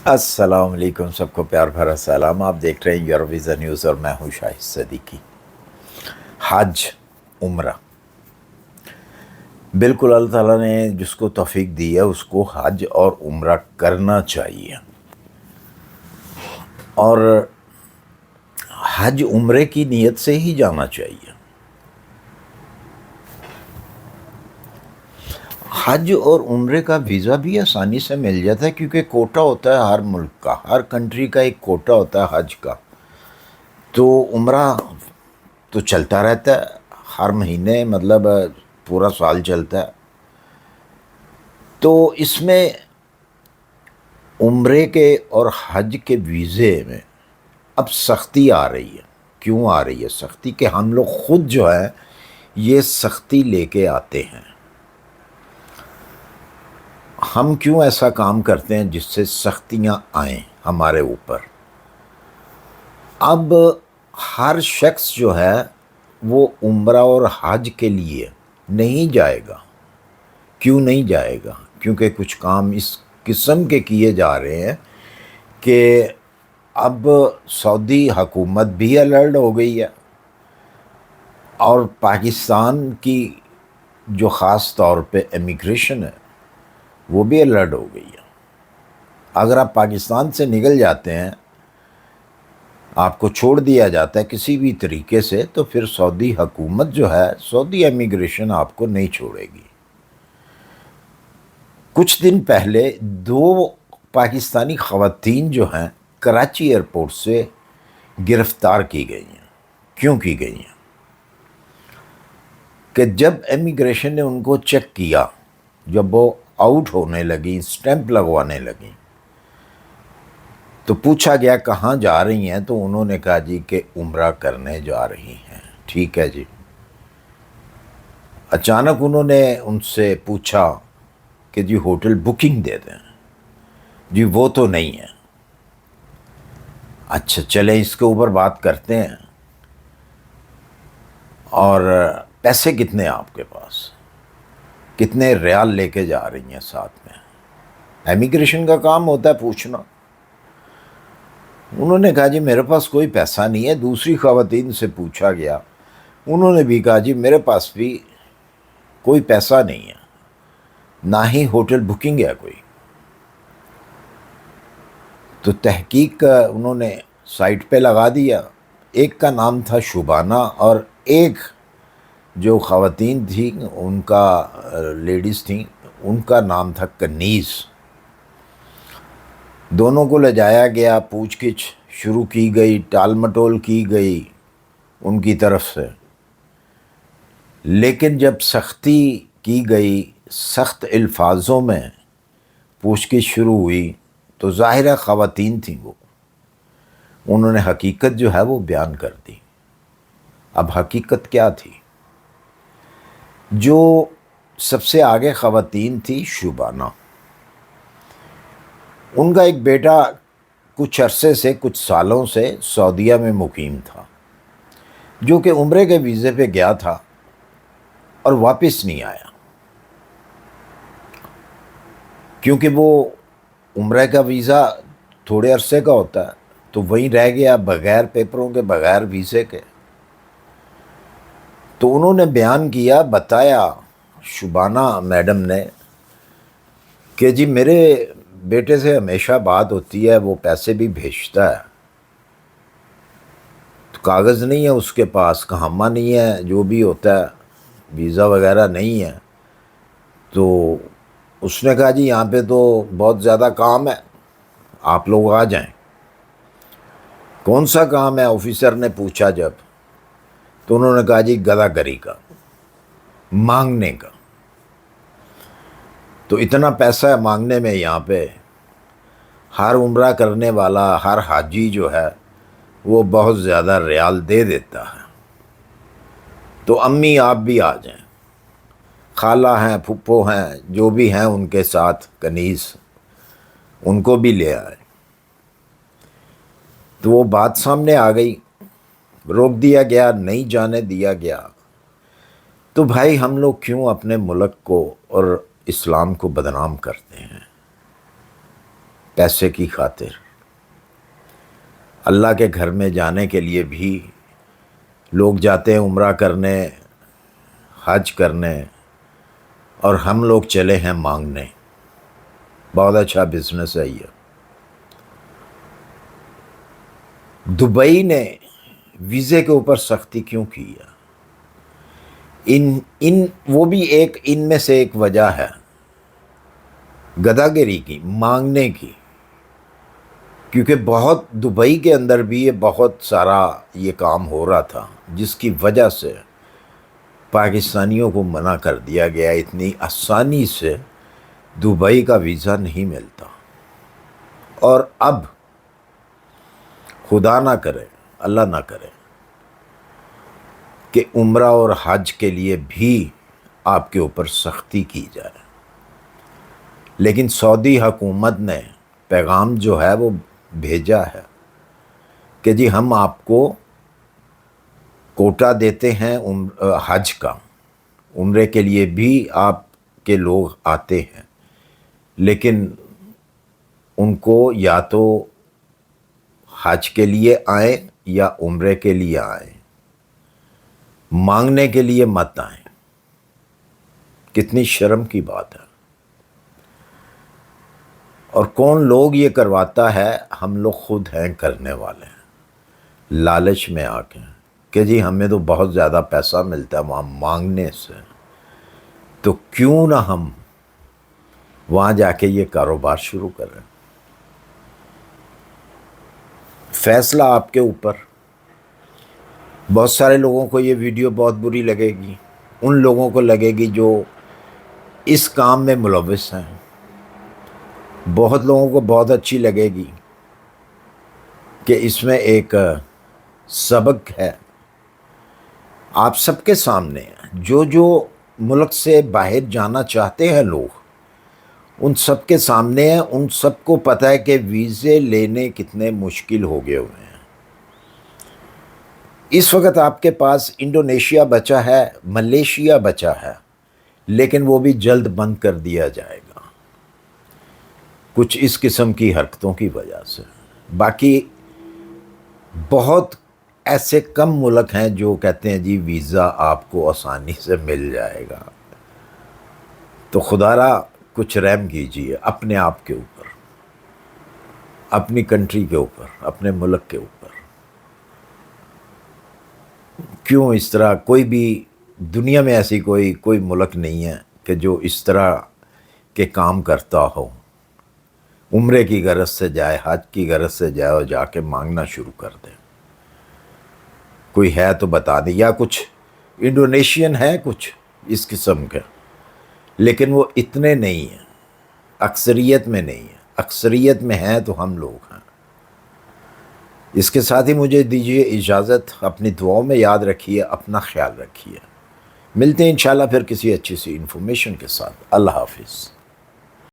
السلام علیکم، سب کو پیار بھرا سلام۔ آپ دیکھ رہے ہیں یورویزا نیوز اور میں ہوں شاہد صدیقی۔ حج، عمرہ، بالکل اللہ تعالیٰ نے جس کو توفیق دی ہے اس کو حج اور عمرہ کرنا چاہیے، اور حج عمرے کی نیت سے ہی جانا چاہیے۔ حج اور عمرے کا ویزا بھی آسانی سے مل جاتا ہے، کیونکہ کوٹا ہوتا ہے ہر ملک کا، ہر کنٹری کا ایک کوٹا ہوتا ہے حج کا۔ تو عمرہ تو چلتا رہتا ہے ہر مہینے، مطلب پورا سال چلتا ہے۔ تو اس میں عمرے کے اور حج کے ویزے میں اب سختی آ رہی ہے۔ کیوں آ رہی ہے سختی؟ کہ ہم لوگ خود جو ہے یہ سختی لے کے آتے ہیں۔ ہم کیوں ایسا کام کرتے ہیں جس سے سختیاں آئیں ہمارے اوپر؟ اب ہر شخص جو ہے وہ عمرہ اور حج کے لیے نہیں جائے گا۔ کیوں نہیں جائے گا؟ کیونکہ کچھ کام اس قسم کے کیے جا رہے ہیں کہ اب سعودی حکومت بھی الرٹ ہو گئی ہے، اور پاکستان کی جو خاص طور پہ امیگریشن ہے وہ بھی الرٹ ہو گئی ہے۔ اگر آپ پاکستان سے نکل جاتے ہیں، آپ کو چھوڑ دیا جاتا ہے کسی بھی طریقے سے، تو پھر سعودی حکومت جو ہے، سعودی امیگریشن آپ کو نہیں چھوڑے گی۔ کچھ دن پہلے دو پاکستانی خواتین جو ہیں کراچی ایئرپورٹ سے گرفتار کی گئی ہیں۔ کیوں کی گئی ہیں؟ کہ جب امیگریشن نے ان کو چیک کیا، جب وہ آؤٹ ہونے لگیں، سٹیمپ لگوانے لگیں، تو پوچھا گیا کہاں جا رہی ہیں، تو انہوں نے کہا جی کہ عمرہ کرنے جا رہی ہیں۔ ٹھیک ہے جی۔ اچانک انہوں نے ان سے پوچھا کہ جی ہوٹل بکنگ دے دیں۔ جی وہ تو نہیں ہے۔ اچھا چلیں اس کے اوپر بات کرتے ہیں، اور پیسے کتنے آپ کے پاس؟ کتنے ریال لے کے جا رہی ہیں ساتھ میں؟ امیگریشن کا کام ہوتا ہے پوچھنا۔ انہوں نے کہا جی میرے پاس کوئی پیسہ نہیں ہے۔ دوسری خواتین سے پوچھا گیا، انہوں نے بھی کہا جی میرے پاس بھی کوئی پیسہ نہیں ہے، نہ ہی ہوٹل بکنگ ہے کوئی۔ تو تحقیق کا انہوں نے سائٹ پہ لگا دیا۔ ایک کا نام تھا شبانہ، اور ایک جو خواتین تھیں ان کا، لیڈیز تھیں، ان کا نام تھا کنیز۔ دونوں کو لے جایا گیا، پوچھ گچھ شروع کی گئی، ٹال مٹول کی گئی ان کی طرف سے۔ لیکن جب سختی کی گئی، سخت الفاظوں میں پوچھ گچھ شروع ہوئی، تو ظاہرہ خواتین تھیں وہ، انہوں نے حقیقت جو ہے وہ بیان کر دی۔ اب حقیقت کیا تھی؟ جو سب سے آگے خواتین تھی شبانہ، ان کا ایک بیٹا کچھ عرصے سے، کچھ سالوں سے سعودیہ میں مقیم تھا، جو کہ عمرے کے ویزے پہ گیا تھا اور واپس نہیں آیا، کیونکہ وہ عمرے کا ویزا تھوڑے عرصے کا ہوتا ہے، تو وہیں رہ گیا بغیر پیپروں کے، بغیر ویزے کے۔ تو انہوں نے بیان کیا، بتایا شبانہ میڈم نے کہ جی میرے بیٹے سے ہمیشہ بات ہوتی ہے، وہ پیسے بھی بھیجتا ہے، تو کاغذ نہیں ہے اس کے پاس، کہامہ نہیں ہے، جو بھی ہوتا ہے ویزا وغیرہ نہیں ہے۔ تو اس نے کہا جی یہاں پہ تو بہت زیادہ کام ہے، آپ لوگ آ جائیں۔ کون سا کام ہے؟ آفیسر نے پوچھا جب، تو انہوں نے کہا جی گدا گری کا، مانگنے کا۔ تو اتنا پیسہ ہے مانگنے میں یہاں پہ، ہر عمرہ کرنے والا، ہر حاجی جو ہے وہ بہت زیادہ ریال دے دیتا ہے۔ تو امی آپ بھی آ جائیں، خالہ ہیں، پھپھو ہیں، جو بھی ہیں ان کے ساتھ کنیز، ان کو بھی لے آئے۔ تو وہ بات سامنے آ گئی، روک دیا گیا، نہیں جانے دیا گیا۔ تو بھائی ہم لوگ کیوں اپنے ملک کو اور اسلام کو بدنام کرتے ہیں؟ پیسے کی خاطر اللہ کے گھر میں جانے کے لیے بھی لوگ جاتے ہیں عمرہ کرنے، حج کرنے، اور ہم لوگ چلے ہیں مانگنے۔ بہت اچھا بزنس ہے یہ۔ دبئی نے ویزے کے اوپر سختی کیوں کی ہے؟ وہ بھی ان میں سے ایک وجہ ہے گداگری کی، مانگنے کی، کیونکہ بہت دبئی کے اندر بھی یہ بہت سارا یہ کام ہو رہا تھا، جس کی وجہ سے پاکستانیوں کو منع کر دیا گیا۔ اتنی آسانی سے دبئی کا ویزا نہیں ملتا، اور اب خدا نہ کرے، اللہ نہ کرے کہ عمرہ اور حج کے لیے بھی آپ کے اوپر سختی کی جائے۔ لیکن سعودی حکومت نے پیغام جو ہے وہ بھیجا ہے کہ جی ہم آپ کو کوٹا دیتے ہیں حج کا، عمرے کے لیے بھی آپ کے لوگ آتے ہیں، لیکن ان کو یا تو حج کے لیے آئیں یا عمرے کے لیے آئیں، مانگنے کے لیے مت آئیں۔ کتنی شرم کی بات ہے۔ اور کون لوگ یہ کرواتا ہے؟ ہم لوگ خود ہیں کرنے والے ہیں، لالچ میں آ کے کہ جی ہمیں تو بہت زیادہ پیسہ ملتا ہے وہاں مانگنے سے، تو کیوں نہ ہم وہاں جا کے یہ کاروبار شروع کریں۔ فیصلہ آپ کے اوپر۔ بہت سارے لوگوں کو یہ ویڈیو بہت بری لگے گی، ان لوگوں کو لگے گی جو اس کام میں ملوث ہیں، بہت لوگوں کو بہت اچھی لگے گی کہ اس میں ایک سبق ہے آپ سب کے سامنے۔ جو ملک سے باہر جانا چاہتے ہیں لوگ، ان سب کے سامنے ہیں، ان سب کو پتہ ہے کہ ویزے لینے کتنے مشکل ہو گئے ہوئے ہیں۔ اس وقت آپ کے پاس انڈونیشیا بچا ہے، ملیشیا بچا ہے، لیکن وہ بھی جلد بند کر دیا جائے گا کچھ اس قسم کی حرکتوں کی وجہ سے۔ باقی بہت ایسے کم ملک ہیں جو کہتے ہیں جی ویزا آپ کو آسانی سے مل جائے گا۔ تو خدا را کچھ رحم کیجیے اپنے آپ کے اوپر، اپنی کنٹری کے اوپر، اپنے ملک کے اوپر۔ کیوں اس طرح؟ کوئی بھی دنیا میں ایسی کوئی ملک نہیں ہے کہ جو اس طرح کے کام کرتا ہو، عمرے کی غرض سے جائے، حج کی غرض سے جائے اور جا کے مانگنا شروع کر دے۔ کوئی ہے تو بتا دیں، یا کچھ انڈونیشین ہے کچھ اس قسم کے، لیکن وہ اتنے نہیں ہیں، اکثریت میں نہیں ہیں۔ اکثریت میں ہیں تو ہم لوگ ہیں۔ اس کے ساتھ ہی مجھے دیجیے اجازت، اپنی دعاؤں میں یاد رکھیے، اپنا خیال رکھیے۔ ملتے ہیں انشاءاللہ پھر کسی اچھی سی انفارمیشن کے ساتھ۔ اللہ حافظ۔